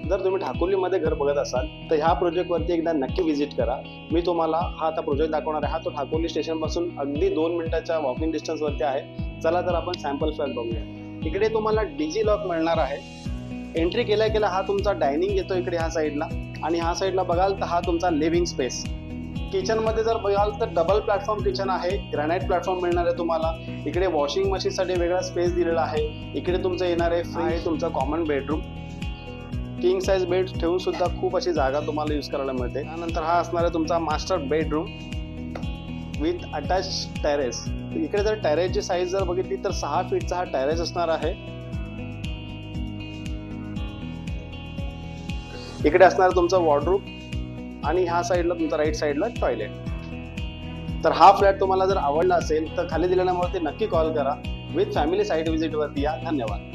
जर तुम्ही ठाकुर्लीमध्ये घर बघत असाल तर ह्या प्रोजेक्टवरती एकदा नक्की व्हिजिट करा. मी तुम्हाला हा आता प्रोजेक्ट दाखवणार आहे. हा तो ठाकुर्ली स्टेशनपासून अगदी 2 मिनिटाच्या वॉकिंग डिस्टन्सवरती आहे. चला तर आपण सॅम्पल फ्लॅट बघूया. इकडे तुम्हाला डीजी लॉक मिळणार आहे. एंट्री केल्या केल्या हा तुमचा डायनिंग येतो इकडे ह्या साईडला, आणि ह्या साईडला बघाल तर हा तुमचा लिव्हिंग स्पेस. किचनमध्ये जर बघाल तर डबल प्लॅटफॉर्म किचन आहे. ग्रॅनाइट प्लॅटफॉर्म मिळणार आहे तुम्हाला. इकडे वॉशिंग मशीनसाठी वेगळा स्पेस दिलेला आहे. इकडे तुमचं येणार आहे फ्रीज, तुमचा common bedroom. King size bed ठेवून सुद्धा खूप अशी जागा तुम्हाला यूज करायला मिळते. त्यानंतर हा असणार आहे तुमचा master bedroom with attach terrace. इकडे जर टेरेसची साईज जर बघितली तर 6 फीटचा हा टेरेस असणार आहे. इकडे असणार तुमचा वॉर्डरूम, आणि ह्या साईडला तुमचा राईट साईडला टॉयलेट. तर हा फ्लॅट तुम्हाला जर आवडला असेल तर खाली दिलेल्या नंबरवरती नक्की कॉल करा. विथ फॅमिली साईट व्हिजिटवरती या. धन्यवाद.